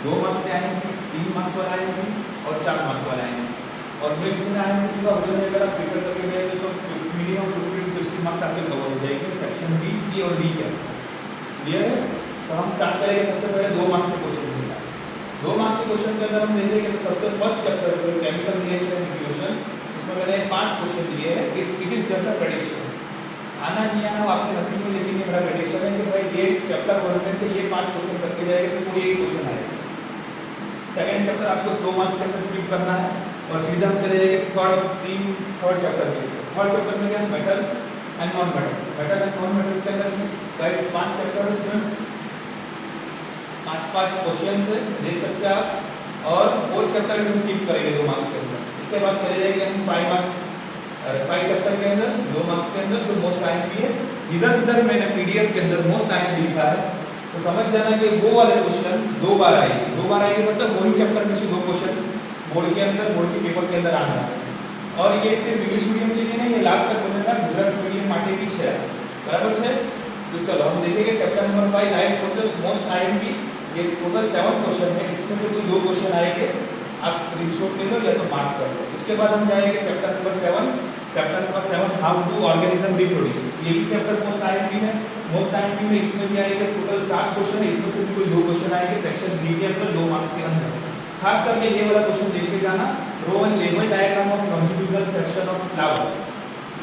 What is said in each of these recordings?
2 marks के आएंगे, 3 marks वाला आएंगे और 4 मार्क्स वाला आएंगे। और नेक्स्ट में आएंगे तो अगर आप पेपर करके गए तो मिनिमम 50 to 60 मार्क्स आपके कवर हो जाएंगे सेक्शन बी, सी और डी के। क्लियर है? तो हम स्टार्ट करेंगे सबसे पहले 2 मार्क्स के क्वेश्चन के साथ। 2 मार्क्स के क्वेश्चन के अंदर हम देखेंगे तो सबसे फर्स्ट चैप्टर जो केमिकल रिएक्शन एंड इक्वेशन, उसमें मैंने 5 क्वेश्चन दिए हैं। It is just a prediction, आना नहीं आना वो आपके नसीब में, लेकिन ये मेरा प्रेडिक्शन है कि भाई ये चैप्टर पढ़ने से ये 5 क्वेश्चन करके जाएगा तो कोई एक क्वेश्चन आएगा। सेकंड चैप्टर आपको 2 मार्क्स के अंदर स्किप करना है और सीधा हम चले जाएंगे थर्ड चैप्टर के। थर्ड चैप्टर में क्या है? Metals and non metals. Metal and non metals के अंदर गाइस 5 चैप्टर स्टूडेंट्स, 5 क्वेश्चंस है, देख सकते हैं आप। और फोर्थ चैप्टर में स्किप करेंगे 2 मार्क्स के अंदर। उसके बाद चले जाएंगे हम 5 चैप्टर के अंदर 2 मार्क्स के अंदर जो मोस्ट आईएमपी है। इधर मैंने पीडीएफ के अंदर मोस्ट आईएमपी लिखा है, तो समझ जाना कि वो वाले क्वेश्चन 2 बार आएंगे मतलब वही चैप्टर में से 2 क्वेश्चन बोर्ड के अंदर, बोर्ड के पेपर के अंदर आना है। और ये सिर्फ इंग्लिश मीडियम के लिए नहीं है, लास्ट तक बनेगा गुजरात मीडियम માટે भी है, बराबर है। तो चलो हम देखेंगे chapter number 5 life process most IMP. ये टोटल 7 क्वेश्चन है, इसमें से कोई 2 क्वेश्चन आएंगे, आप स्क्रीनशॉट ले लो या तो मार्क कर लो। उसके बाद हम जाएंगे chapter number 7 how to organism reproduce. ये भी चैप्टर मोस्ट आईएमपी है। मोस्ट आईएमपी में इसमें भी आएगा टोटल 7 क्वेश्चन है, इसमें से भी कोई 2 क्वेश्चन आएंगे सेक्शन बी के अंदर 2 मार्क्स के अंदर। खास करके ये वाला क्वेश्चन देख के जाना, draw and label diagram of longitudinal section of flower.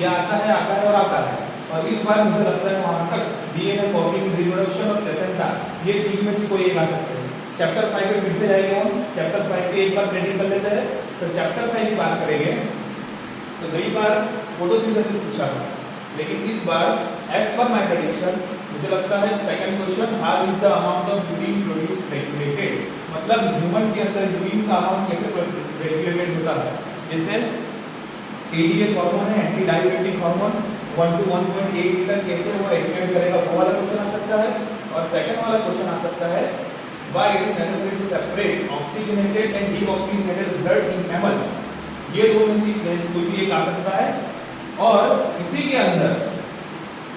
ये आता है और आता है। और इस बार मुझे लगता है वहां तक डीएनए कॉपिंग, रिप्रोडक्शन और प्लेसेंटा, ये 3 में से कोई एक आ सकते हैं। चैप्टर 5 पे फिर से जाएंगे हम, चैप्टर 5 पे एक बार प्रेडिक्ट कर लेते हैं। तो चैप्टर 5 की बात करेंगे तो गई बार फोटोसिंथेसिस पूछा था, लेकिन इस बार एज पर माय प्रेडिक्शन मुझे लगता है second question, how is the amount of urine produce regulated, मतलब ह्यूमन के अंदर यूरिन का अमाउंट कैसे रेगुलेटेड होता है। जैसे एडीएच हार्मोन है, anti diabetic hormone 1 to 1.8 litre, कैसे वो रेगुलेट करेगा, वो वाला क्वेश्चन आ सकता है। और सेकंड वाला क्वेश्चन आ सकता है, why it is necessary to separate oxygenated and deoxygenated blood in mammals। ये 2 में से कोई भी एक आ सकता है। और इसी के अंदर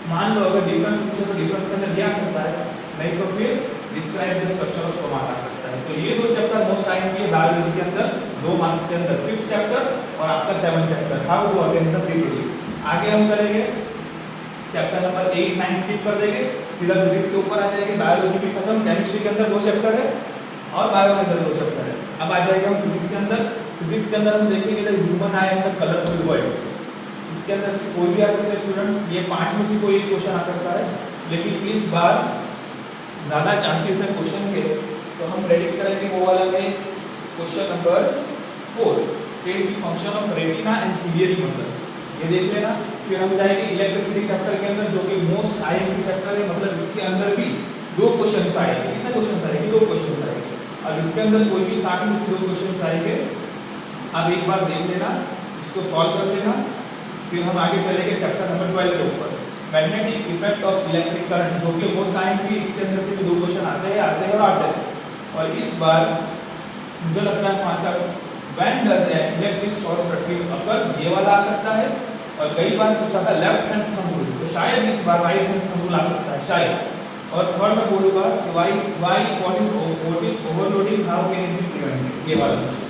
मान लो अगर डिफरेंस पूछे तो डिफरेंस के अंदर क्या आ सकता है, नहीं तो फिर describe the structure of stomata आ सकता है। तो ये 2 चैप्टर मोस्ट आएंगे बायोलॉजी के अंदर 2 मार्क्स के अंदर, 5th चैप्टर और आपका 7th chapter how to organism reproduce. आगे हम चलेंगे चैप्टर नंबर 8, 9 स्किप कर देंगे, सीधा फिजिक्स के ऊपर आ जाएंगे। बायोलॉजी भी खत्म, केमिस्ट्री के अंदर 2 चैप्टर है और बायो के अंदर 2 चैप्टर है। अब आ जाएगा हम फिजिक्स के अंदर। फिजिक्स के अंदर हम देखेंगे the human eye and the colourful world. इसके अंदर से कोई भी आ सकता है स्टूडेंट्स, ये 5 में से कोई एक क्वेश्चन आ सकता है, लेकिन इस बार ज़्यादा चांसेस है क्वेश्चन के, तो हम प्रेडिक्ट करेंगे वो वाला में question number 4, state the function of retina and ciliary muscle. ये देख लेना। फिर हम जाएंगे इलेक्ट्रिसिटी चैप्टर के अंदर जो कि मोस्ट आईएमपी चैप्टर है, मतलब इसके अंदर भी 2 क्वेश्चन आएंगे। कितने क्वेश्चन आएंगे? 2 क्वेश्चन आएंगे। अब इसके अंदर कोई भी 60 में से 2 क्वेश्चन आएंगे। अब एक बार देख लेना, इसको सॉल्व कर लेना। फिर हम आगे चलेंगे चैप्टर नंबर 12 के ऊपर, magnetic effect of electric current, जो कि मोस्ट आईएमपी। इसके अंदर से भी 2 क्वेश्चन आते हैं। और इस बार मुझे लगता है वहां तक when does an electric short circuit occur, ये वाला आ सकता है। और कई बार पूछा था लेफ्ट हैंड थंब रूल, तो शायद इस बार राइट हैंड थंब रूल आ सकता है शायद। और थर्ड में बोलूंगा कि why what is overloading, how can it be prevented, ये वाला क्वेश्चन।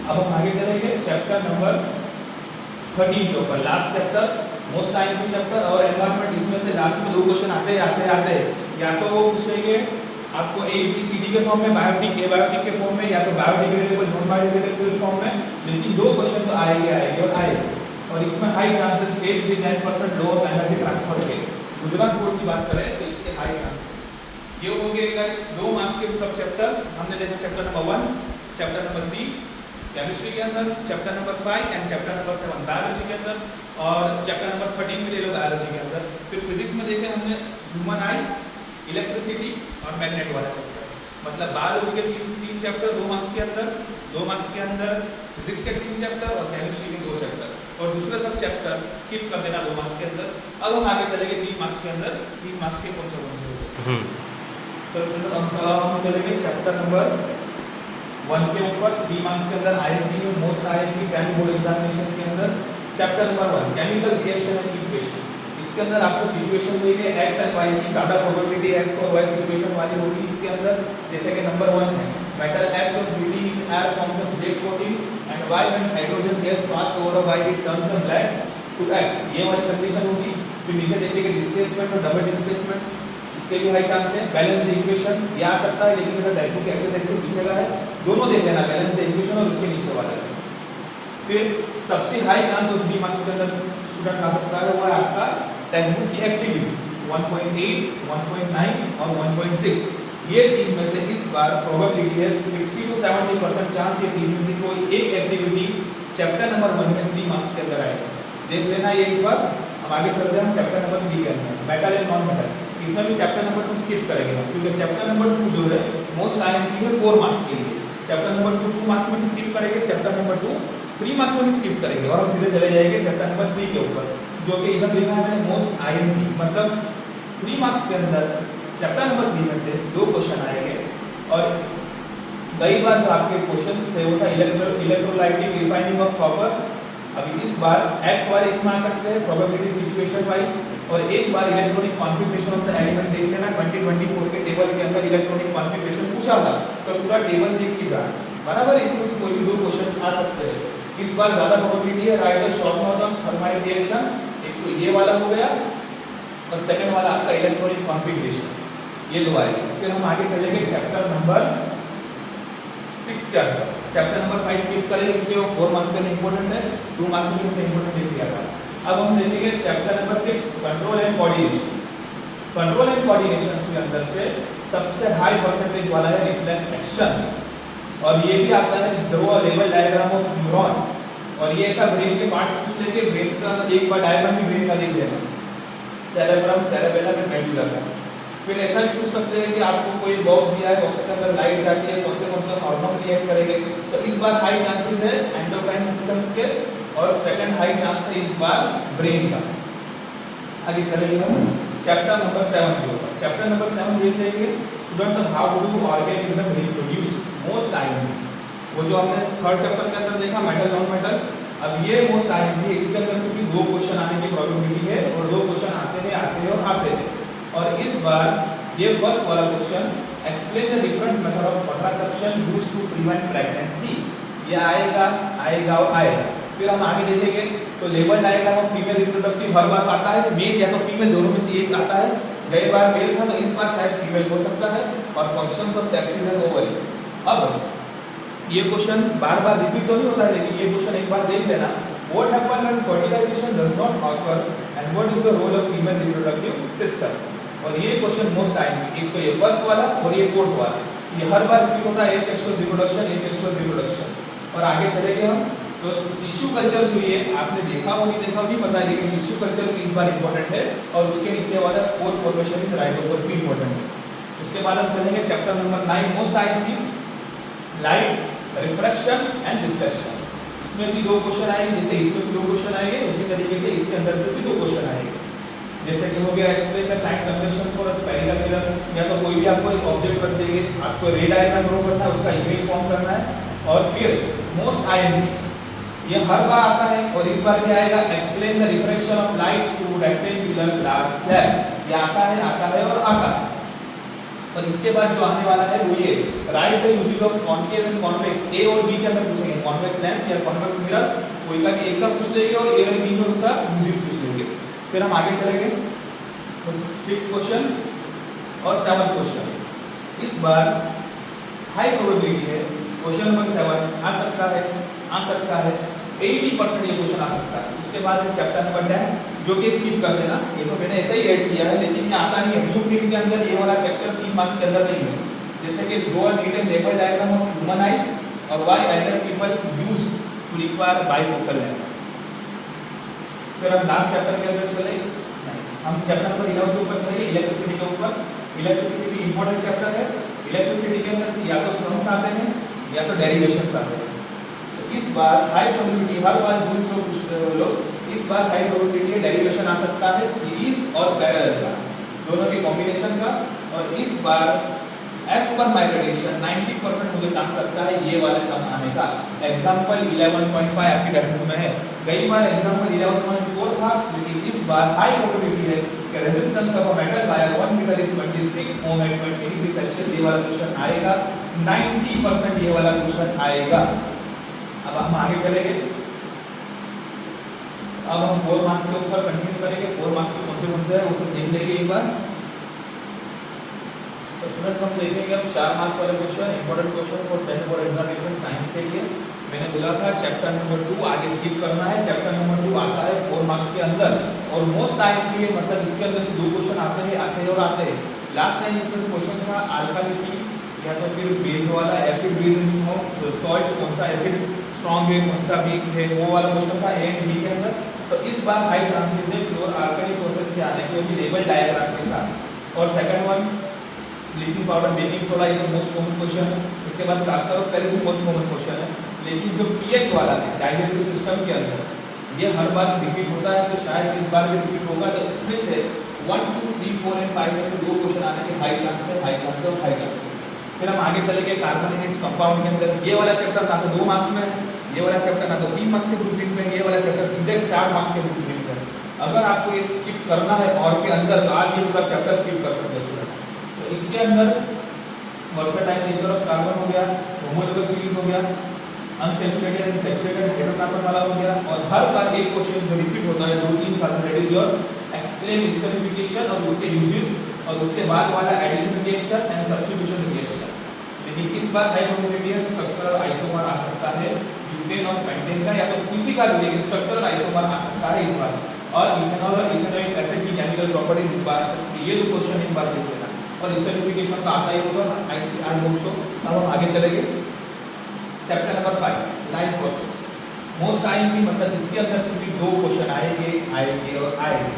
अब हम आगे चलेंगे चैप्टर नंबर 13 के ऊपर, last chapter most IMP chapter और एनवायरनमेंट। इसमें से लास्ट में 2 क्वेश्चन आते हैं। या तो वो पूछेंगे आपको ABCD के फॉर्म में, बायोटिक एबायोटिक के फॉर्म में, या तो बायोडिग्रेडेबल नॉन बायोडिग्रेडेबल फॉर्म में, लेकिन 2 क्वेश्चन तो आएंगे। और इसमें high chances 8 to 10% low of energy transfer के, गुजरात बोर्ड की बात करें तो इसके हाई चांसेस। ये हो गए गाइस 2 मार्क्स के सब चैप्टर। हमने देखा chapter number 1, chapter number 3 chemistry के अंदर, chapter number 5 and chapter number 7 biology के अंदर, और चैप्टर नंबर 13 में ले लो बायोलॉजी के अंदर। फिर फिजिक्स में देखे हमने ह्यूमन आई, इलेक्ट्रिसिटी और मैग्नेट वाला चैप्टर, मतलब बायोलॉजी के 3 चैप्टर 2 मार्क्स के अंदर, 2 मार्क्स के अंदर फिजिक्स के 3 चैप्टर और केमिस्ट्री के 2 चैप्टर, और दूसरे सब चैप्टर स्किप कर देना 2 मार्क्स के अंदर। अब हम आगे चलेंगे 3 मार्क्स के अंदर, 3 मार्क्स के कौन से होंगे। तो हम चलेंगे चैप्टर नंबर 1 के ऊपर, 3 मार्क्स के अंदर आईएमपी में most IMP can board examination के अंदर। Chapter number 1 chemical reaction and equation. इसके अंदर आपको सिचुएशन देंगे x एंड y की, ज्यादा प्रोबेबिलिटी x और y सिचुएशन वाली होगी इसके अंदर। जैसे कि नंबर 1 है metal X or breathing in air forms a black coating, and Y when hydrogen gas passed over Y it turns a black to X. ये वाली कंडीशन होगी। फिर नीचे देखिए डिस्प्लेसमेंट और डबल डिस्प्लेसमेंट, इसके भी हाई चांस है। बैलेंस द इक्वेशन ये आ सकता है, लेकिन अगर डायसो की एक्सरसाइज के पीछे का है, दोनों देख लेना, बैलेंस द इक्वेशन और उसके नीचे वाला है। फिर सबसे हाई चांस जो 3 मार्क्स के अंदर स्टूडेंट आ सकता है वो है आपका टेक्स्ट बुक की एक्टिविटी 1.8, 1.9 और 1.6। ये तीन में से इस बार प्रोबेबिलिटी है 60 to 70% चांस ये तीन में से कोई एक एक्टिविटी चैप्टर नंबर 1 में 3 मार्क्स के अंदर आएगा। देख लेना ये एक बार। हम आगे चलते हैं, हम चैप्टर नंबर 3 के अंदर मेटल एंड नॉन मेटल। इसमें भी चैप्टर नंबर 2 स्किप करेंगे हम, क्योंकि चैप्टर नंबर 2 जो है मोस्ट आईएमपी है 4 मार्क्स के लिए। चैप्टर नंबर 2 मार्क्स में स्किप करेंगे, चैप्टर नंबर 2 3 मार्क्स में भी स्किप करेंगे, और हम सीधे चले जाएंगे चैप्टर नंबर 3 के ऊपर, जो कि इधर लिखा है मैंने मोस्ट आईएमपी, मतलब 3 मार्क्स के अंदर चैप्टर नंबर 3 में से 2 क्वेश्चन आएंगे। और कई बार जो आपके क्वेश्चंस थे वो था इलेक्ट्रोलाइटिक रिफाइनिंग ऑफ कॉपर। अभी इस बार एक्स वाले इसमें आ सकते हैं प्रोबेबिलिटी सिचुएशन वाइज, और एक बार electronic configuration of the element देख लेना। 2024 के टेबल के अंदर इलेक्ट्रॉनिक कॉन्फ़िगरेशन पूछा था, तो पूरा टेबल देख के जाना, बराबर। इसमें से कोई भी 2 क्वेश्चंस आ सकते हैं। इस बार ज्यादा प्रोबेबिलिटी है right the short note of thermal reaction, एक तो ये वाला हो गया, और सेकंड वाला आपका इलेक्ट्रॉनिक कॉन्फ़िगरेशन, ये 2 आएगा। फिर हम आगे चलेंगे चैप्टर नंबर 6 के अंदर। चैप्टर नंबर 5 स्किप करेंगे क्योंकि वो 4 मार्क्स के लिए इंपॉर्टेंट है, 2 मार्क्स के लिए इंपॉर्टेंट लिख दिया था। अब हम देखेंगे chapter number 6 control and coordination. Control and coordination के अंदर से सबसे हाई परसेंटेज वाला है रिफ्लेक्स एक्शन, और ये भी आता है draw a level diagram of neuron. और ये ऐसा ब्रेन के पार्ट्स पूछ लेंगे, ब्रेन का एक बार डायग्राम भी ब्रेन का देख लेना, सेरेब्रम, सेरेबेलम एंड मेडुला का। फिर ऐसा भी पूछ सकते हैं कि आपको कोई बॉक्स दिया है, बॉक्स के अंदर लाइट जाती है, कौन से हार्मोन रिएक्ट करेंगे। तो इस बार हाई चांसेस है एंडोक्राइन सिस्टम्स के, और सेकंड हाई चांस है इस बार ब्रेन का। आगे चलेंगे हम चैप्टर नंबर 7 के ऊपर। चैप्टर नंबर 7 देख लेंगे student how do organism reproduce, most IMP. वो जो हमने थर्ड चैप्टर के अंदर देखा मेटल नॉन मेटल, अब ये मोस्ट आईएमपी, इसके अंदर से भी 2 क्वेश्चन आने की प्रोबेबिलिटी है, और 2 क्वेश्चन आते हैं और आते हैं। और इस बार ये फर्स्ट वाला question explain the different method of contraception used to prevent pregnancy, ये आएगा और आएगा। फिर हम आगे देखेंगे तो लेवल डायग्राम ऑफ फीमेल रिप्रोडक्टिव हर बार आता है, मेल या तो फीमेल दोनों में से एक आता है। गई बार मेल था, तो इस बार शायद फीमेल हो सकता है। और functions of testis and ovary, अब ये क्वेश्चन बार-बार रिपीट तो नहीं होता है, लेकिन ये क्वेश्चन एक बार देख लेना। What happen when fertilization does not occur and what is the role of female reproductive system. और ये क्वेश्चन मोस्ट आएंगे, एक तो ये फर्स्ट वाला और ये फोर्थ वाला, ये हर बार रिपीट होता है, एसेक्सुअल रिप्रोडक्शन। और आगे चलेंगे हम तो टिश्यू कल्चर जो ये आपने देखा हो नहीं देखा हो नहीं पता है, लेकिन टिश्यू कल्चर इस बार इंपॉर्टेंट है, और उसके नीचे वाला स्पोर फॉर्मेशन इन राइजोमर्स भी इंपॉर्टेंट है। उसके बाद हम चलेंगे chapter number 9 most IMP light refraction and reflection. इसमें भी 2 क्वेश्चन आएंगे, जैसे इसमें भी 2 क्वेश्चन आएंगे, उसी तरीके से इसके अंदर से भी 2 क्वेश्चन आएंगे। जैसे कि हो गया explain the sign convention for a spherical mirror, या तो कोई भी आपको एक ऑब्जेक्ट रख देंगे, आपको रे डायग्राम ड्रॉ करना है, उसका इमेज फॉर्म करना है। और फिर मोस्ट आईएमपी ये हर बार आता है, और इस बार क्या आएगा explain the refraction of light through rectangular glass slab, ये आता है और आता है। और इसके बाद जो आने वाला है वो ये write the uses of concave and convex, A और बी के अंदर पूछेंगे, कॉन्वेक्स लेंस या कॉन्वेक्स मिरर, कोई का भी एक का पूछ लेंगे और ए और बी में उसका यूजेस पूछ लेंगे। फिर हम आगे चलेंगे तो 6 क्वेश्चन और 7 क्वेश्चन। इस बार हाई प्रोबेबिलिटी है क्वेश्चन नंबर 7 आ सकता है 80% ये क्वेश्चन आ सकता है। उसके बाद चैप्टर नंबर 10 जो कि स्किप कर देना, ये तो मैंने ऐसा ही ऐड किया है, लेकिन ये आता नहीं है ब्लूप्रिंट के अंदर, ये वाला चैप्टर 3 मार्क्स के अंदर नहीं है। जैसे कि ड्रॉ अ नीट एंड लेवल डायग्राम ऑफ ह्यूमन आई, और why elder people use to require bifocal lens. फिर हम लास्ट चैप्टर के अंदर चले, हम चैप्टर नंबर 11 के ऊपर चलेंगे, इलेक्ट्रिसिटी के ऊपर। इलेक्ट्रिसिटी भी इंपॉर्टेंट चैप्टर है। इलेक्ट्रिसिटी के अंदर से या तो सम्स आते हैं या तो डेरिवेशंस आते हैं। तो इस बार हाई प्रोबेबिलिटी, हर बार रूल्स को पूछ रहे हो लोग, इस बार हाई प्रोबेबिलिटी है डेरिवेशन आ सकता है सीरीज और पैरेलल का, दोनों के कॉम्बिनेशन का। और इस बार एज पर माय प्रेडिक्शन 90% मुझे चांस लगता है ये वाले सम आने का। एग्जांपल 11.5 आपकी टेक्स्ट बुक में है, कई बार एग्जांपल 11.4 था, लेकिन इस बार हाई प्रोबेबिलिटी है कि resistance of a metal wire 1 metre is 26 ohm at 20 degree Celsius, ये वाला क्वेश्चन आएगा। 90% ये वाला क्वेश्चन आएगा। अब हम आगे चलेंगे, अब हम 4 मार्क्स के ऊपर कंटिन्यू करेंगे। 4 मार्क्स के कौन से है वो सब देख लेंगे एक बार। तो स्टूडेंट्स हम देखेंगे अब 4 मार्क्स वाले question, important question for 10th board examination science के लिए। मैंने बोला था चैप्टर नंबर 2 आगे स्किप करना है। चैप्टर नंबर 2 आता है 4 मार्क्स के अंदर और मोस्ट आईएमपी है, मतलब इसके अंदर से 2 क्वेश्चन आते हैं और आते हैं। लास्ट टाइम इसमें से क्वेश्चन था अल्कालिटी या तो फिर बेस वाला, एसिड बेस इन सॉल्ट, कौन सा एसिड स्ट्रांग है कौन सा वीक है, वो वाला क्वेश्चन था ए एंड बी के अंदर। तो इस बार हाई चांसेस है फ्लोर अल्काली प्रोसेस के आने के लिए लेवल डायग्राम के साथ। और second one bleaching powder, baking soda, ये तो मोस्ट कॉमन क्वेश्चन है। उसके बाद प्लास्टर ऑफ पेरिस बहुत कॉमन क्वेश्चन है। लेकिन जो पीएच वाला है डाइजेस्टिव सिस्टम के अंदर, ये हर बार रिपीट होता है, तो शायद इस बार भी रिपीट होगा। तो इसमें से 1 2 3 4 एंड 5 में से 2 क्वेश्चन आने के हाई चांस है, हाई चांस है और हाई चांस है। फिर हम आगे चलेंगे कार्बोनेटेड कंपाउंड के अंदर। ये वाला चैप्टर ना तो 2 मार्क्स में है, ये वाला चैप्टर ना तो 3 मार्क्स के ब्लूप्रिंट में, ये वाला चैप्टर सीधे 4 मार्क्स के ब्लूप्रिंट में। अगर आपको ये स्किप करना है और के अंदर तो आप ये पूरा चैप्टर स्किप कर सकते हैं। तो इसके अंदर वर्सेटाइल नेचर ऑफ कार्बन हो गया, होमोलोगस सीरीज हो गया, अनसैचुरेटेड एंड सैचुरेटेड हाइड्रोकार्बन वाला हो गया। और हर बार एक क्वेश्चन जो रिपीट होता है 2-3 साल से, that is your explain esterification और उसके यूजेस, और उसके बाद वाला addition reaction and substitution reaction. लेकिन इस बार हाई प्रोबेबिलिटी है स्ट्रक्चरल आइसोमर आ सकता है ब्यूटेन और पेंटेन का, या तो किसी का भी, लेकिन स्ट्रक्चरल आइसोमर आ सकता है इस बार। और इथेनॉल और इथेनोइक एसिड की केमिकल प्रॉपर्टीज इस बार आ सकती है। ये 2 क्वेश्चन एक बार देख लेना। और एस्टरिफिकेशन का आता ही होगा, आई होप सो। अब हम आगे चलेंगे chapter number 5 life process. Most IMP, मतलब इसके अंदर से भी 2 क्वेश्चन आएंगे और आएंगे।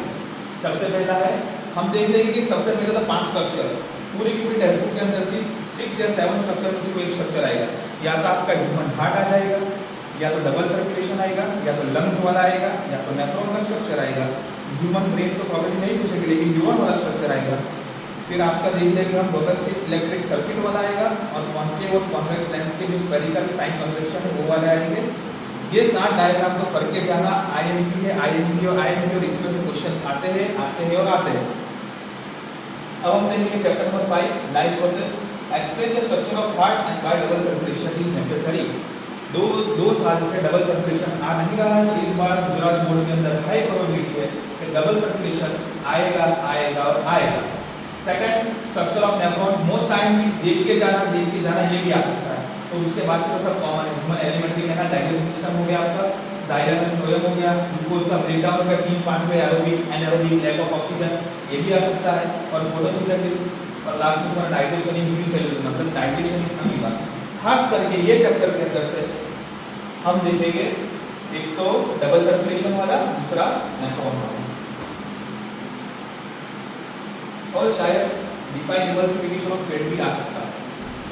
सबसे पहला है, हम देख लेंगे कि सबसे पहले तो 5 स्ट्रक्चर पूरे की पूरी टेक्स्ट बुक के अंदर से 6 या 7 स्ट्रक्चर में से कोई स्ट्रक्चर आएगा। या तो आपका ह्यूमन हार्ट आ जाएगा, या तो डबल सर्कुलेशन आएगा, या तो लंग्स वाला आएगा, या तो नेफ्रॉन का स्ट्रक्चर आएगा। ह्यूमन ब्रेन तो प्रॉब्लम नहीं पूछेगी, लेकिन न्यूरॉन वाला स्ट्रक्चर आएगा। फिर आपका देख लेंगे हम डोमेस्टिक इलेक्ट्रिक सर्किट वाला आएगा, और कॉन्केव और कॉन्वेक्स लेंस के जो स्फेरिकल साइन कन्वेक्शन है वो वाले आएंगे। ये 7 डायग्राम को करके जाना आईएमपी है, आईएमपी और इसमें से क्वेश्चंस आते हैं और आते हैं। अब हम देखेंगे chapter number 5 life process. Explain the structure of heart and why double circulation is necessary. दो साल से डबल सर्कुलेशन आ नहीं रहा है, तो इस बार गुजरात बोर्ड के अंदर हाई प्रोबेबिलिटी है कि डबल सर्कुलेशन आएगा और आएगा। Second, structure of nephron, most time देख के जाना ये भी आ सकता है। तो उसके बाद तो सब कॉमन है। ह्यूमन एलिमेंट्री में डाइजेस्टिव सिस्टम हो गया आपका, जाइलम एंड फ्लोएम हो गया, ग्लूकोज का ब्रेकडाउन का 3 पार्ट में aerobic, anaerobic, lack of oxygen, ये भी आ सकता है। और फोटोसिंथेसिस, और लास्ट में डाइजेशन इन यूनिसेलुलर, मतलब डाइजेशन इन अमीबा। खास करके ये चैप्टर के अंदर से हम देखेंगे एक तो डबल सर्कुलेशन वाला, दूसरा नेफ्रॉन वाला, और शायद डिफाइन रिवर्सिफिकेशन ऑफ फेट भी आ सकता है।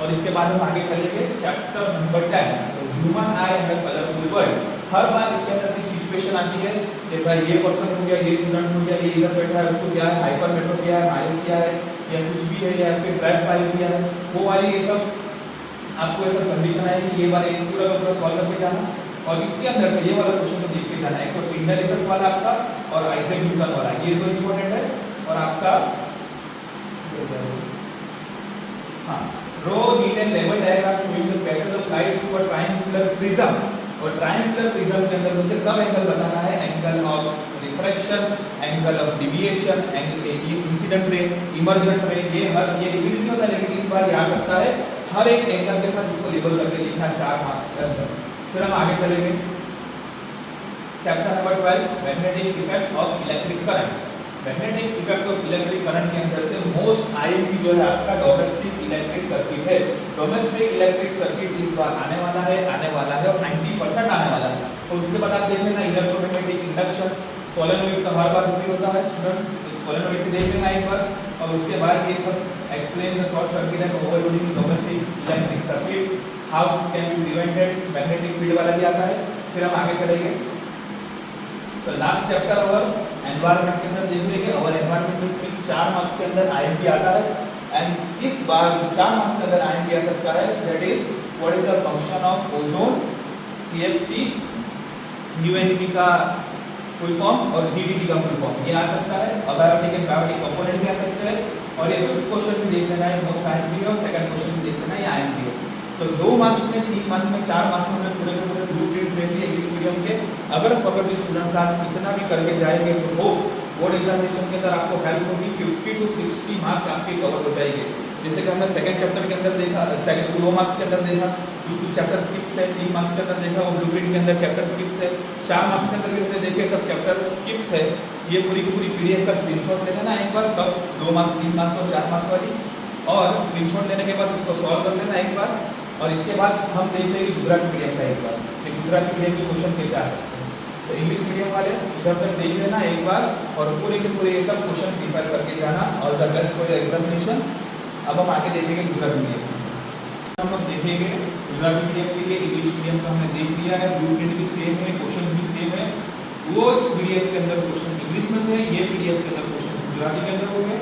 और इसके बाद हम आगे चलेंगे chapter number 10 human eye and the colourful world. हर बार इसके अंदर से सिचुएशन आती है कि भाई ये पर्सन हो गया, ये स्टूडेंट हो गया, ये इधर बैठा है, उसको क्या है, हाइपर मेट्रोपिया है, मायोपिया है, या कुछ भी है, या फिर ब्रेस्ट मायोपिया है, वो वाली ये सब आपको ऐसा कंडीशन आएगी कि ये बार एक पूरा सॉल्व करके जाना। और इसके अंदर से ये वाला क्वेश्चन को देख के जाना है, एक तो टिंडल इफेक्ट वाला आपका और आइजैक न्यूटन वाला, ये तो इंपॉर्टेंट है। और आपका ड्रॉ नीट एंड लेवल diagram showing the passage of light through a triangular prism. और ट्रायंगुलर प्रिज्म के अंदर उसके सब एंगल बताना है, angle of refraction, angle of deviation, angle incident ray, emergent रे, ये रिपीट नहीं होता, लेकिन इस बार ये आ सकता है हर एक एंगल के साथ इसको लेबल करके लिखना 4 मार्क्स के अंदर। फिर हम आगे चलेंगे chapter number 12 magnetic effect of electric current. Magnetic effect of electric current के अंदर से मोस्ट आईएमपी जो है आपका डोमेस्टिक इलेक्ट्रिक सर्किट है। डोमेस्टिक इलेक्ट्रिक सर्किट इस बार आने वाला है और 90% आने वाला है। और उसके बाद आप देख लेना इलेक्ट्रोमैग्नेटिक इंडक्शन, सोलेनोइड का हर बार रिपीट होता है स्टूडेंट्स, सोलेनोइड भी देख लेना एक बार। और उसके बाद ये सब explain the short circuit and overloading domestic electric circuit, how can be prevented, magnetic field वाला भी आता है। फिर हम आगे चलेंगे तो लास्ट चैप्टर और एनवायरनमेंट के अंदर देख लेंगे। और एनवायरनमेंट में 4 मार्क्स के अंदर आईएमपी आता है। एंड इस बार जो 4 मार्क्स के अंदर आईएमपी आ सकता है, that is what is the function of ozone, CFC, UNP का फुल फॉर्म और डीडीटी का फुल फॉर्म, ये आ सकता है। अबायोटिक एंड बायोटिक कंपोनेंट भी आ सकते हैं। और ये फिफ्थ क्वेश्चन भी देख लेना है, मोस्ट आईएमपी, और सेकंड क्वेश्चन भी देख लेना है, ये आईएमपी है। तो 2 मार्क्स में, 3 मार्क्स में, 4 मार्क्स में पूरे के पूरे ब्लूप्रिंट्स देंगे इंग्लिश मीडियम के। अगर पकड़ स्टूडेंट्स आप इतना भी करके जाएंगे तो वो बोर्ड एग्जामिनेशन के अंदर आपको हेल्प होगी, 50 to 60 मार्क्स आपके कवर हो जाएंगे। जैसे कि हमने सेकंड चैप्टर के अंदर देखा, सेकंड 2 मार्क्स के अंदर देखा, कुछ चैप्टर स्किप थे, 3 मार्क्स के अंदर देखा वो ब्लूप्रिंट के अंदर चैप्टर स्किप थे, 4 मार्क्स के अंदर भी हमने देखे सब चैप्टर स्किप थे। ये पूरी की पूरी पीडीएफ का स्क्रीनशॉट ले लेना एक बार, सब 2 मार्क्स, 3 मार्क्स और 4 मार्क्स वाली, और स्क्रीनशॉट लेने के बाद इसको सॉल्व कर लेना एक बार। और इसके बाद हम देख लेंगे गुजराती मीडियम का एक बार कि गुजराती मीडियम के क्वेश्चन कैसे आ सकते हैं। तो इंग्लिश मीडियम वाले इधर तक देख लेना एक बार और पूरे के पूरे ये सब क्वेश्चन प्रिपेयर करके जाना, और the best for your examination. अब हम आगे देखेंगे गुजराती मीडियम। हम देखेंगे गुजराती मीडियम के लिए इंग्लिश मीडियम का हमने देख लिया है, ब्लूप्रिंट भी सेम है, क्वेश्चन भी सेम है। वो पीडीएफ के अंदर क्वेश्चन इंग्लिश में थे, ये पीडीएफ के अंदर क्वेश्चन गुजराती के अंदर हो गए।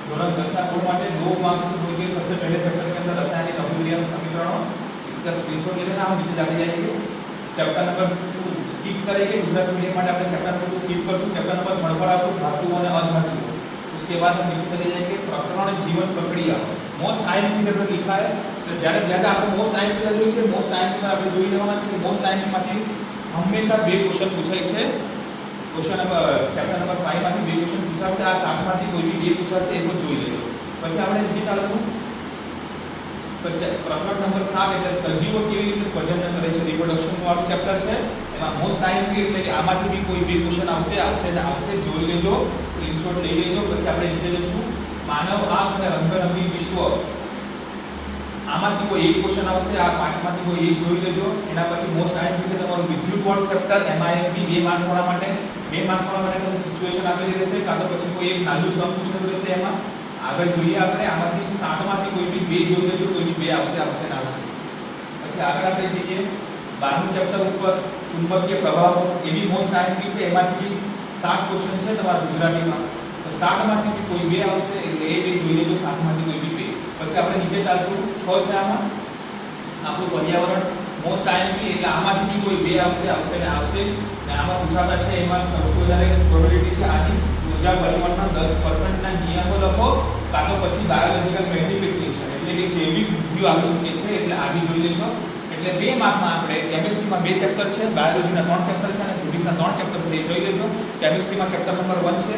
धोरण 10 ना बोर्ड માટે 2 मार्क्स तो बोलिए सबसे पहले चैप्टर के अंदर रासायनिक अभिक्रिया समीकरणों, इसका स्क्रीनशॉट ले लेना। हम नीचे जाके जाएंगे चैप्टर नंबर 2 स्किप करेंगे, गुजराती मीडियम માટે આપણે चैप्टर नंबर 2 स्किप करશું, चैप्टर नंबर 3 पर આવશું धातुओं અને અધાતુઓ। उसके बाद हम नीचे चले जाएंगे प्रकरण जीवन प्रक्रिया, मोस्ट आईएमपी चैप्टर लिखा है। तो જ્યારે જ્યારે આપણે મોસ્ટ આઈએમપી જોયું છે, મોસ્ટ આઈએમપી માં આપણે જોઈ લેવાના છે કે મોસ્ટ આઈએમપી માંથી હંમેશા બે ક્વેશ્ચન પૂછાય છે। क्वेश्चन नंबर चैप्टर नंबर 5 માંથી બે ક્વેશ્ચન પૂછાશે, આ 7 માંથી કોઈ બી બે પૂછાશે એ પણ જોઈ લેજો। પછી આપણે નીચે ચાલશું તો પ્રકરણ નંબર 7 એટલે સજીવો કેવી રીતે પ્રજનન કરે છે, રિપ્રોડક્શન વાળું ચેપ્ટર છે। એમાં મોસ્ટ આઈએમપી એટલે કે આમાંથી બી કોઈ બે ક્વેશ્ચન આવશે જોઈ લેજો, સ્ક્રીનશોટ લઈ લેજો। પછી આપણે નીચે જઈશું માનવ આંખ અને રંગબેરંગી વિશ્વ, આમાંથી કોઈ એક ક્વેશ્ચન આવશે, આ 5 માંથી કોઈ એક જોઈ લેજો। એના પછી મોસ્ટ આઈએમપી છે તમારું વિદ્યુત વાળું ચેપ્ટર, એમાં આઈએમપી 2 માર્ક્સ વાળા માટે તમને સિચ્યુએશન આપેલી રહેશે, કાં તો પછી કોઈ એક નાનું સમ પૂછેલું રહેશે। એમાં આગળ જોઈએ આપણે આમાંથી 7 માંથી કોઈ બી 2 જોઈ લેજો, કોઈ બી 2 આવશે ને આવશે। પછી આગળ આપણે જઈએ 12મું ચેપ્ટર ઉપર ચુંબકીય પ્રવાહ, એ બી મોસ્ટ આઈએમપી છે, એમાંથી 7 ક્વેશ્ચન છે તમારા ગુજરાતીમાં। તો 7 માંથી બી કોઈ 2 આવશે એટલે એ બે જોઈ લેજો, 7 માંથી કોઈ બી 2। પછી આપણે નીચે ચાલશું 6 છે આમાં આપણું પર્યાવરણ, મોસ્ટ આઈએમપી એટલે આમાંથી બી કોઈ 2 આવશે ને આવશે। ને આમાં પૂછાતા છે એમાં સૌથી વધારે પ્રોબેબિલિટી છે આની ઊર્જા પરિવર્તન 10% ના નિયમો લખો, કાં તો પછી બાયોલોજિકલ મેગ્નિફિકેશન એટલે કે જૈવિક વૃદ્ધિ આવી શકે છે, એટલે આ બી જોઈ લેશો। એટલે 2 માર્કમાં આપણે કેમિસ્ટ્રીમાં 2 ચેપ્ટર છે, બાયોલોજીના 3 ચેપ્ટર છે અને ફિઝિક્સના 3 ચેપ્ટર છે, જોઈ લેજો। કેમિસ્ટ્રીમાં ચેપ્ટર નંબર 1 છે,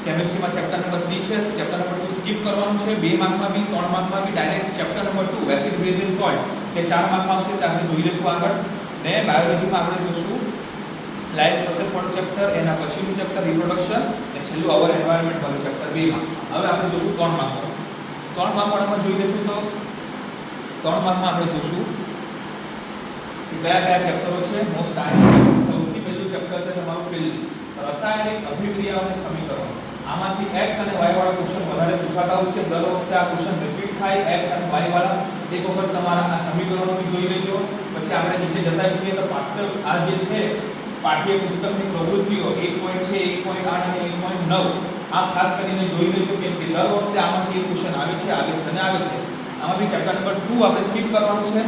કેમિસ્ટ્રીમાં ચેપ્ટર નંબર 3 છે, ચેપ્ટર નંબર 2 સ્કીપ કરવાનું છે। 2 માર્કમાં બી 3 માર્કમાં બી direct chapter number 2 acid base and salt કે 4 માર્કમાં આવશે, તે આપણે જોઈ લેશું આગળ। ને બાયોલોજીમાં આપણે જોશું લાઈફ પ્રોસેસ વાળું ચેપ્ટર, એના પછીનું ચેપ્ટર રિપ્રોડક્શન, અને છેલ્લું અવર એન્વાયરમેન્ટ વાળું ચેપ્ટર 2 માર્ક્સમાં। હવે આપણે જોશું 3 માર્ક વાળું। 3 માર્ક વાળામાં જોઈ લેશું તો 3 માર્કમાં આપણે જોશું કે કયા ચેપ્ટરો છે મોસ્ટ આઈએમપી। સૌથી પહેલું ચેપ્ટર છે તમારું પેલું રાસાયણિક અભિક્રિયા અને સમીકરણો, આમાંથી x અને y વાળા ક્વેશ્ચન વધારે પૂછાતા હોય છે, દર વખતે આ ક્વેશ્ચન રિપીટ થાય x અને y વાળા। એક વખત તમારા આ સમીકરણો બી જોઈ લેજો। પછી આપણે નીચે જતા જઈએ તો વાસ્તવ આ જે છે પાઠ્યપુસ્તકની પ્રવૃત્તિઓ 1 પોઈન્ટ છે, 1.8 અને 1.9 આ ખાસ કરીને જોઈ લેજો, કેમ કે દર વખતે આમાંથી એક ક્વેશ્ચન આવે છે અને આવે છે। આમાં બી ચેપ્ટર નંબર 2 આપણે સ્કીપ કરવાનું છે।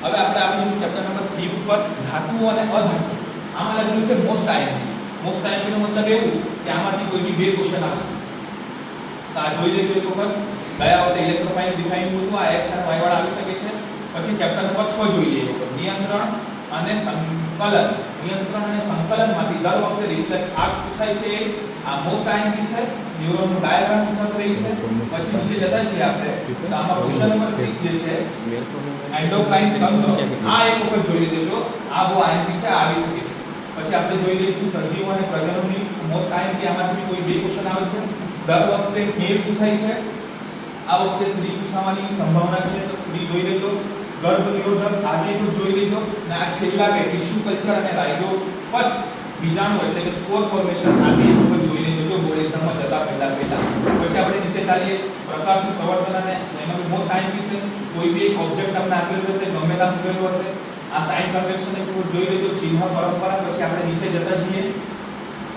હવે આપણે આવીશું ચેપ્ટર નંબર 3 ઉપર ધાતુઓ અને અધાતુઓ, આમાં લખેલું છે મોસ્ટ આઈએમપી। મોસ્ટ આઈએમપી નો મતલબ એવું કે આમાંથી કોઈ બી 2 ક્વેશ્ચન આવશે, તો આ જોઈ લેજો એક વખત। ગયા વખતે ઇલેક્ટ્રોફાઇલ ડિફાઇન હતું, આ x અને y વાળા આવી શકે છે। પછી ચેપ્ટર નંબર 6 જોઈ લઈએ એક વખત નિયંત્રણ અને સંકલન, નિયંત્રણ અને સંકલનમાંથી દર વખતે રિફ્લેક્સ આર્ક પૂછાય છે, આ મોસ્ટ આઈએમપી છે। ન્યુરોનનું ડાયાગ્રામ પૂછાતું રહી છે। પછી નીચે જતા જઈએ આપણે તો આમાં ક્વેશ્ચન નંબર 6 જે છે એન્ડોક્રાઇન તંત્ર, આ એક વખત જોઈ લેજો, આ બહુ આઈએમપી છે, આવી શકે છે। પછી આપણે જોઈ લઈશું સજીવો અને પ્રજનનની મોસ્ટ આઈએમપી, આમાંથી કોઈ 2 ક્વેશ્ચન આવે છે, દર વખતે મેલ પૂછાય છે, આ વખતે સ્ત્રી પૂછવાની સંભાવના છે, તો સ્ત્રી જોઈ લેજો। ગર્ભ નિરોધક આગે તો જોઈ લેજો, અને આ છેલ્લા બે ટિશ્યુ કલ્ચર અને રાઇઝોપસ બીજાણુ એટલે કે સ્પોર ફોર્મેશન આગે તો જોઈ લેજો જો બોર્ડ એક્ઝામમાં જતા પહેલા। પછી આપણે નીચે ચાલીએ પ્રકાશનું પ્રવર્તન, અને એમાં મોસ્ટ આઈએમપી છે, કોઈ બી એક ઓબ્જેક્ટ તમને આપેલું હશે, ગમે ત્યાં મૂકેલું હશે, આ સાઇન કન્વેન્શન એક જોઈ લેજો, ચિહ્ન પરંપરા। પછી આપણે નીચે જતા જઈએ,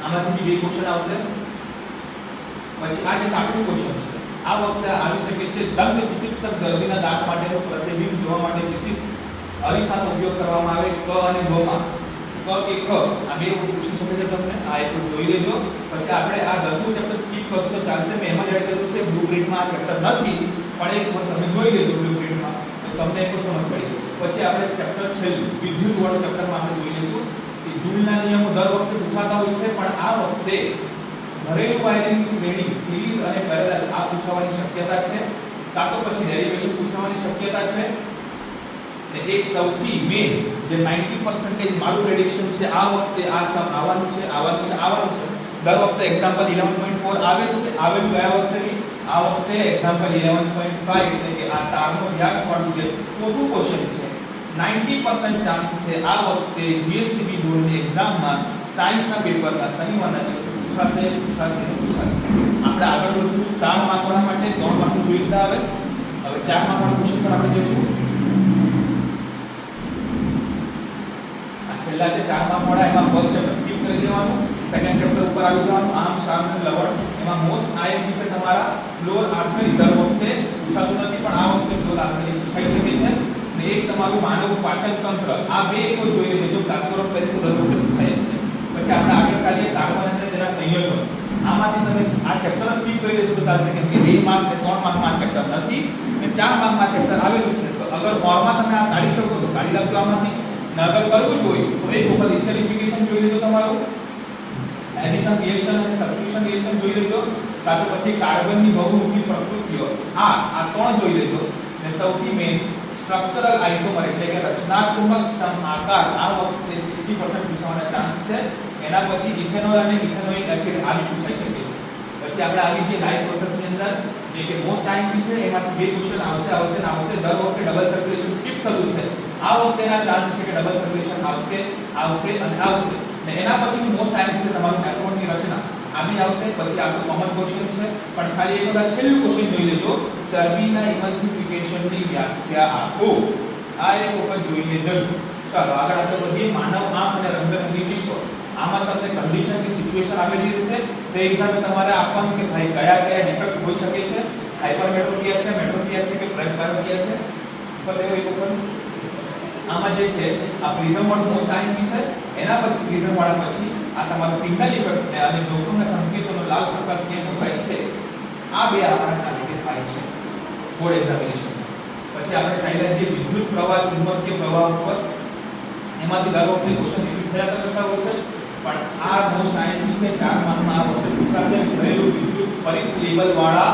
આમાંથી 2 ક્વેશ્ચન આવશે। પછી આ જે 7મું ક્વેશ્ચન છે આ વખતે આવી શકે છે, દંત ચિકિત્સક દર્દીના દાંત માટેનું પ્રતિબિંબ જોવા માટે વિશિષ્ટ અરીસાનો ઉપયોગ કરવામાં આવે, ક અને ગ માં, ક કે ખ આ બે પૂછી શકે છે તમને, આ એક જોઈ લેજો। પછી આપણે આ 10મું ચેપ્ટર સ્કીપ કરશું તો ચાલશે, મેં એમાં એડ કર્યું છે બ્લુપ્રિન્ટમાં આ ચેપ્ટર નથી, પણ એક વખત તમે જોઈ લેજો બ્લુપ્રિન્ટમાં, તો તમને એક સમજ પડી જશે. પછી આપણે ચેપ્ટર છેલ્લું વિદ્યુત વાળું ચેપ્ટરમાં આપણે જોઈ લઈશું કે જૂલના નિયમો દર વખતે પૂછાતા હોય છે, પણ આ વખતે ઘરેલું વાયરિંગની શ્રેણી, સિરીઝ અને પેરેલલ આ પૂછવાની શક્યતા છે, કાં તો પછી ડેરિવેશન પૂછવાની શક્યતા છે. ને એક સૌથી મેઇન જે 90% મારું પ્રેડિક્શન છે, આ વખતે આ સમ આવવાનું છે. દર વખતે એક્ઝામ્પલ 11.4 આવે છે, આવેલું ગયા વર્ષે બી. આ વખતે એક્ઝામ્પલ 11.5 એટલે કે આ તારનો વ્યાસ વાળું જે ચોથું ક્વેશ્ચન છે, 90% ચાન્સ છે આ વખતે જીએસટીબી બોર્ડની એક્ઝામમાં સાયન્સના પેપરના શનિવારના દિવસે પૂછાશે. આપણે આગળ વધીશું 4 માર્કના માટે. 3 માર્કનું જોઈ લીધા. હવે 4 માર્કના ક્વેશ્ચન પર આપણે જઈશું. છેલ્લા જે 4 માર્ક વાળા એમાં ફર્સ્ટ ચેપ્ટર સ્કીપ કરી દેવાનું, સેકન્ડ ચેપ્ટર ઉપર આવી જવાનું. આમ શાર્પ અને લવણ એમાં મોસ્ટ આઈએમપી છે તમારા ફ્લોર આર્ટરી. દર વખતે પૂછાતું નથી, પણ આ વખતે ફ્લોર આર્ટરી પૂછાઈ શકે છે. ને એક તમારું માનવ પાચન તંત્ર, આ બે એક જોઈ લેજો. પ્લાસ્ટર ઓફ પેરિસ દર વખતે પૂછાય છે. પછી આપણે આગળ ચાલીએ કાર્બન અને તેના સંયોજનો. આમાંથી તમે આ ચેપ્ટર સ્કીપ કરી દેશો તો ચાલશે, કેમ કે 2 માર્ક ને 3 માર્કમાં આ ચેપ્ટર નથી અને 4 માર્કમાં ચેપ્ટર આવેલું છે. તો અગર ઓરમાં તમે આ કાઢી શકો તો કાઢી નાખજો આમાંથી. ને અગર કરવું જ હોય તો એક વખત હિસ્ટેરિફિકેશન જોઈ લેજો, તમારું એડિશન રિએક્શન અને સબસ્ટિટ્યુશન રિએક્શન જોઈ લેજો, કાં તો પછી કાર્બનની બહુમુખી પ્રકૃતિઓ આ 3 જોઈ લેજો. ને સૌથી મેઇન સ્ટ્રક્ચરલ આઇસોમર એટલે કે રચનાત્મક સમ-આકાર આ વખતે 60% પૂછવાના ચાન્સ છે. એના પછી ઇથેનોલ અને ઇથેનોઇક એસિડ આવી પૂછાઈ શકે છે. પછી આપણે આવી જે લાઈવ પ્રોસેસની અંદર જે કે મોસ્ટ આઈએમપી છે, એમાંથી 2 ક્વેશ્ચન આવશે. દર વખતે ડબલ સર્ક્યુલેશન સ્કીપ થયું છે. આ વખતેના ચાન્સ છે કે ડબલ સર્ક્યુલેશન આવશે. ને એના પછી મોસ્ટ આઈએમપી છે તમારું મેથોડની રચના આવી આવશે. પછી આપણું કોમન ક્વેશ્ચન છે, પણ ખાલી એક વખત છેલ્લું ક્વેશ્ચન જોઈ લેજો, ચરબીના ઇમલ્સિફિકેશનની વ્યાખ્યા આપો. આ એક વખત જોઈ લેજો. ચાલો આગળ આપણે વધીએ. માનવ આંખ અને રંગરંગી વિશ્વ. આમાં તમને કન્ડિશન કે સિચ્યુએશન આપેલી રહેશે. તે હિસાબે તમારે આપવાનું કે ભાઈ કયા ડિફેક્ટ હોઈ શકે છે. હાઇપરમેટ્રોપિયા છે, મેટ્રોપિયા છે કે પ્રેસબાયોપિયા છે. પર એક વખત આમાં જે છે આ પ્રિઝમ વાળું મોસ્ટ આઈએમપી છે. એના પછી પ્રિઝમ વાળા પછી આ તમારું પિંગલ ઇફેક્ટ અને જોખમના સંકેતોનો લાલ પ્રકાશ કેમ હોય છે, આ બે આપણા ચાન્સીસ થાય છે બોર્ડ એક્ઝામિનેશન. પછી આપણે ચાલ્યા છીએ વિદ્યુત પ્રવાહ, ચુંબકીય પ્રવાહ ઉપર. એમાંથી દર વખતે ક્વેશ્ચન રિપીટ થયા કરતા હોય છે, પણ આ મોસ્ટ આઈએમપી છે. 4 માર્કમાં આ વખતે પૂછાશે. ઘરેલું વિદ્યુત પરિત લેબલ વાળા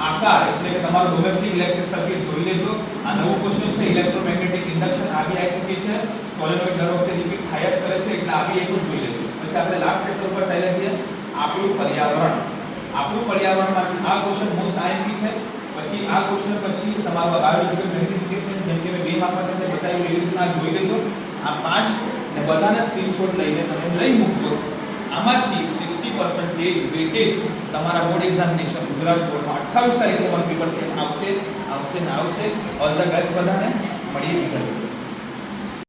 આકાર એટલે કે તમારું ડોમેસ્ટિક ઇલેક્ટ્રિક સર્કિટ જોઈ લેજો. આ નવું ક્વેશ્ચન છે. ઇલેક્ટ્રોમેગ્નેટિક ઇન્ડક્શન આવી આવી શકે છે. સોલેનોઇડ દર વખતે રિપીટ થયા જ કરે છે, એટલે આવી એક જોઈ લેજો. પછી આપણે લાસ્ટ ચેપ્ટર ઉપર ચાલ્યા છીએ આપણું પર્યાવરણ. માંથી આ ક્વેશ્ચન મોસ્ટ આઈએમપી છે. પછી આ ક્વેશ્ચન પછી તમારું બાયોલોજીકલ મેગ્નિફિકેશન, જેમ કે મેં 2 માર્કમાં તમને બતાવ્યું એવી રીતના જોઈ લેજો. આ 5 ને બધાને સ્ક્રીનશોટ લઈને તમે લઈ મૂકજો. આમાંથી 60% વેટેજ તમારા બોર્ડ એક્ઝામિનેશન ગુજરાત બોર્ડમાં 28 તારીખે પેપર છે આવશે. ઓલ ધ બેસ્ટ બધાને. મળીએ બીજા